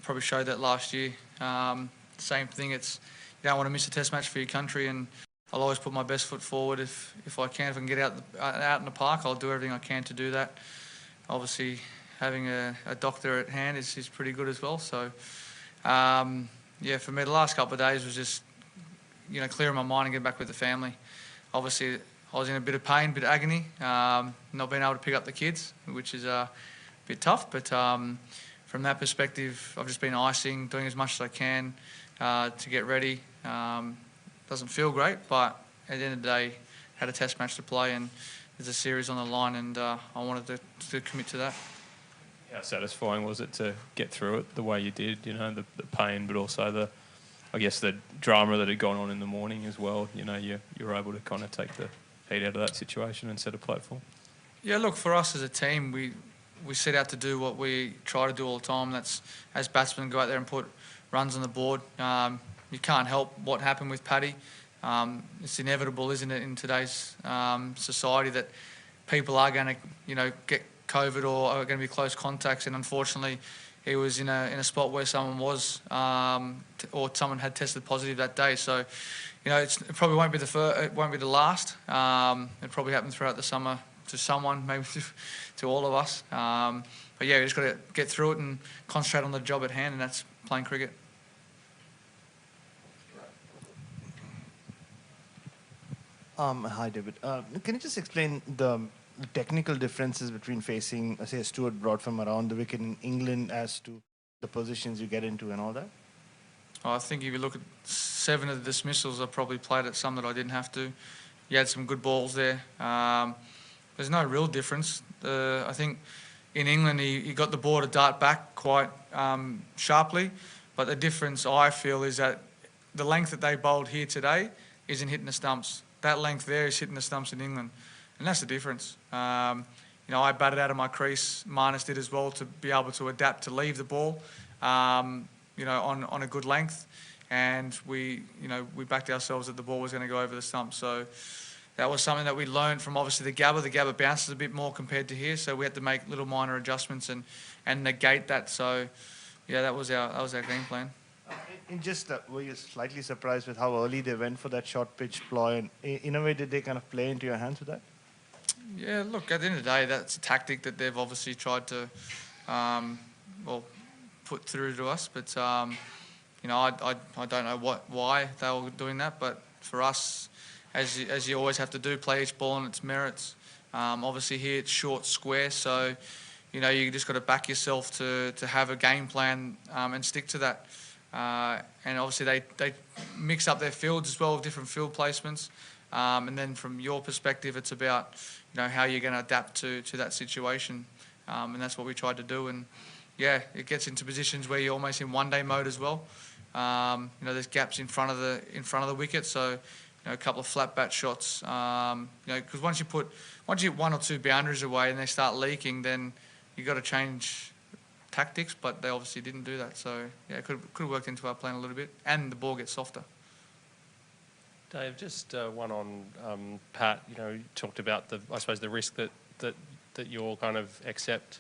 probably showed that last year. Same thing, you don't want to miss a test match for your country, and I'll always put my best foot forward if I can. If I can get out in the park, I'll do everything I can to do that. Obviously, having a doctor at hand is pretty good as well. So, yeah, for me, the last couple of days was just, clearing my mind and getting back with the family. Obviously, I was in a bit of pain, a bit of agony, not being able to pick up the kids, which is a bit tough. But from that perspective, I've just been icing, doing as much as I can to get ready. Doesn't feel great, but at the end of the day, had a test match to play, and there's a series on the line, and I wanted to commit to that. How satisfying was it to get through it the way you did? The pain, but also the drama that had gone on in the morning as well. You were able to kind of take the heat out of that situation and set a platform. Yeah, look, for us as a team, we set out to do what we try to do all the time. That's, as batsmen, go out there and put runs on the board. You can't help what happened with Paddy. It's inevitable, isn't it, in today's society, that people are going to, get COVID or are going to be close contacts, and unfortunately, he was in a spot where someone was or someone had tested positive that day. So, it probably won't be it won't be the last. It probably happened throughout the summer to someone, maybe to all of us. But yeah, we just got to get through it and concentrate on the job at hand, and that's playing cricket. Hi, David. Can you just explain the technical differences between facing, say, Stuart Broad from around the wicket in England as to the positions you get into and all that? I think if you look at 7 of the dismissals, I probably played at some that I didn't have to. You had some good balls there. There's no real difference. I think in England he got the ball to dart back quite sharply, but the difference I feel is that the length that they bowled here today isn't hitting the stumps. That length there is hitting the stumps in England, and that's the difference. I batted out of my crease. Marnus did as well, to be able to adapt to leave the ball, on a good length, and we backed ourselves that the ball was going to go over the stump. So that was something that we learned from obviously the Gabba. The Gabba bounces a bit more compared to here, so we had to make little minor adjustments and negate that. So yeah, that was our game plan. And just were you slightly surprised with how early they went for that short pitch ploy? And in a way, did they kind of play into your hands with that? Yeah, look, at the end of the day, that's a tactic that they've obviously tried to, put through to us. But I don't know why they were doing that. But for us, as you always have to do, play each ball on its merits. Obviously here it's short, square, so you just got to back yourself to have a game plan and stick to that. And obviously they mix up their fields as well with different field placements. And then from your perspective, it's about how you're going to adapt to that situation. And that's what we tried to do. And yeah, it gets into positions where you're almost in one-day mode as well. There's gaps in front of the wicket, so a couple of flat bat shots. Because once you hit 1 or 2 boundaries away and they start leaking, then you got to change tactics, but they obviously didn't do that. So yeah, it could have worked into our plan a little bit, and the ball gets softer. Dave, just one on Pat. You talked about the risk that you'll kind of accept.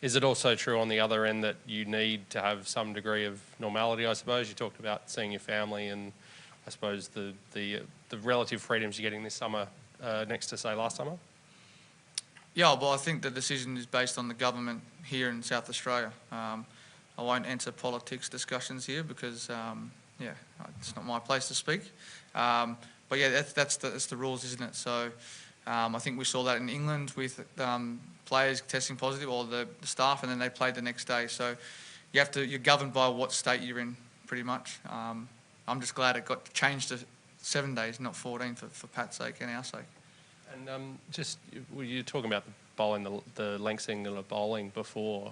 Is it also true on the other end that you need to have some degree of normality? I suppose you talked about seeing your family, and I suppose the relative freedoms you're getting this summer next to, say, last summer. Yeah, well, I think the decision is based on the government here in South Australia. I won't enter politics discussions here because, it's not my place to speak. But yeah, that's the rules, isn't it? So I think we saw that in England with players testing positive, or the staff, and then they played the next day. So you're governed by what state you're in, pretty much. I'm just glad it got changed to 7 days, not 14, for Pat's sake and our sake. And were you talking about the bowling, the lengthening of the bowling before?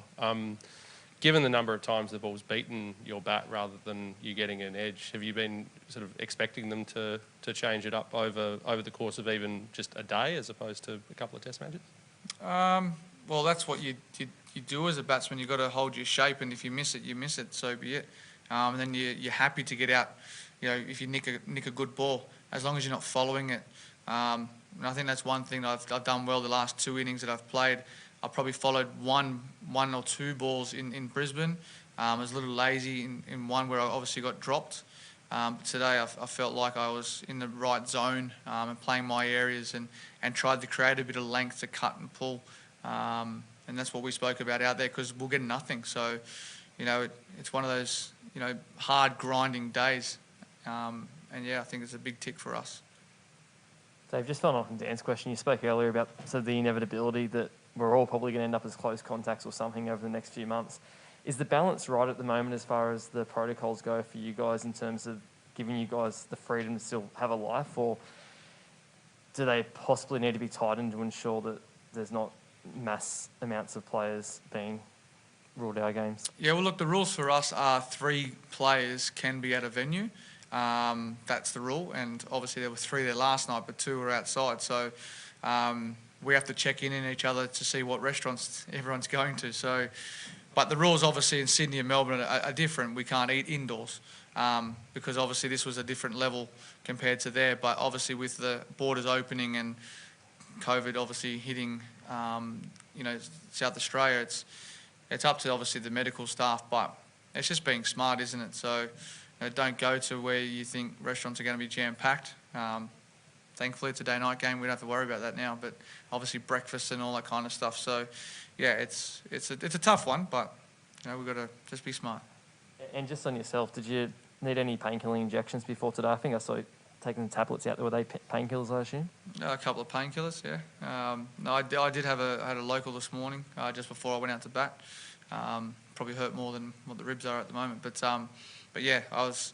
Given the number of times the ball's beaten your bat rather than you getting an edge, have you been sort of expecting them to change it up over the course of even just a day as opposed to a couple of test matches? Well, that's what you do as a batsman. You've got to hold your shape, and if you miss it, you miss it, so be it. And then you're happy to get out, if you nick a good ball, as long as you're not following it. And I think that's one thing that I've done well the last 2 innings that I've played. I probably followed one or two balls in Brisbane, I was a little lazy in one where I obviously got dropped. But today I felt like I was in the right zone and playing my areas and tried to create a bit of length to cut and pull. And that's what we spoke about out there, because we'll get nothing. So, it's one of those, hard grinding days. And yeah, I think it's a big tick for us. Dave, just following on from Dan's question, you spoke earlier about sort of the inevitability that we're all probably going to end up as close contacts or something over the next few months. Is the balance right at the moment as far as the protocols go for you guys in terms of giving you guys the freedom to still have a life, or do they possibly need to be tightened to ensure that there's not mass amounts of players being ruled out of games? Yeah, well, look, the rules for us are 3 players can be at a venue. That's the rule, and obviously there were 3 there last night, but 2 were outside. So we have to check in each other to see what restaurants everyone's going to. So, but the rules obviously in Sydney and Melbourne are different. We can't eat indoors because obviously this was a different level compared to there. But obviously with the borders opening and COVID obviously hitting, South Australia, it's up to obviously the medical staff, but it's just being smart, isn't it? So don't go to where you think restaurants are going to be jam-packed. Thankfully, it's a day-night game. We don't have to worry about that now, but obviously breakfast and all that kind of stuff. So, yeah, it's a tough one, but we've got to just be smart. And just on yourself, did you need any painkilling injections before today? I think I saw you taking the tablets out there. Were they painkillers, I assume? A couple of painkillers, yeah. No, I did had a local this morning just before I went out to bat. Probably hurt more than what the ribs are at the moment, but yeah, as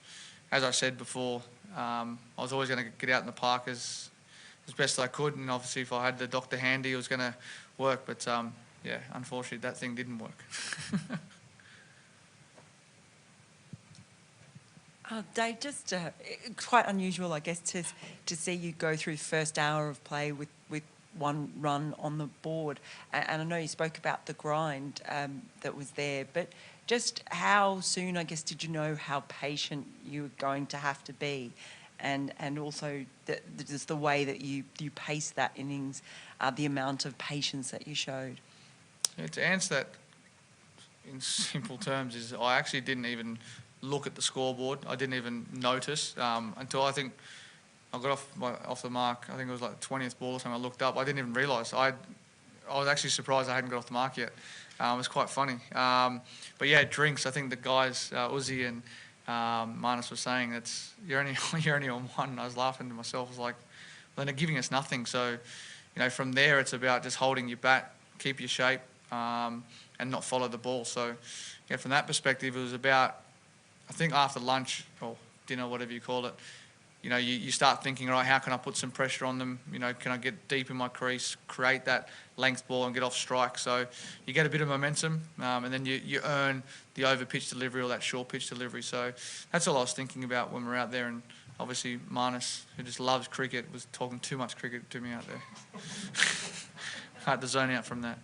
I said before, I was always going to get out in the park as best I could, and obviously if I had the doctor handy, it was going to work. But yeah, unfortunately, that thing didn't work. Dave, just quite unusual, I guess, to see you go through the first hour of play with 1 run on the board. And I know you spoke about the grind that was there, but just how soon, I guess, did you know how patient you were going to have to be? And also just the way that you paced that innings, the amount of patience that you showed. Yeah, to answer that in simple terms is I actually didn't even look at the scoreboard. I didn't even notice until I think I got off the mark. I think it was like the 20th ball or something. I looked up. I didn't even realise. I was actually surprised I hadn't got off the mark yet. It was quite funny. But yeah, drinks. I think the guys, Uzi and Marnus were saying you're only on 1. And I was laughing to myself. I was like, well, they're giving us nothing. So, from there it's about just holding your bat, keep your shape, and not follow the ball. So, yeah, from that perspective, it was about, I think after lunch or dinner, whatever you call it, you start thinking, all right, how can I put some pressure on them? Can I get deep in my crease, create that length ball and get off strike? So you get a bit of momentum, and then you earn the over pitch delivery or that short pitch delivery. So that's all I was thinking about when we're out there. And obviously Marnus, who just loves cricket, was talking too much cricket to me out there. I had to zone out from that.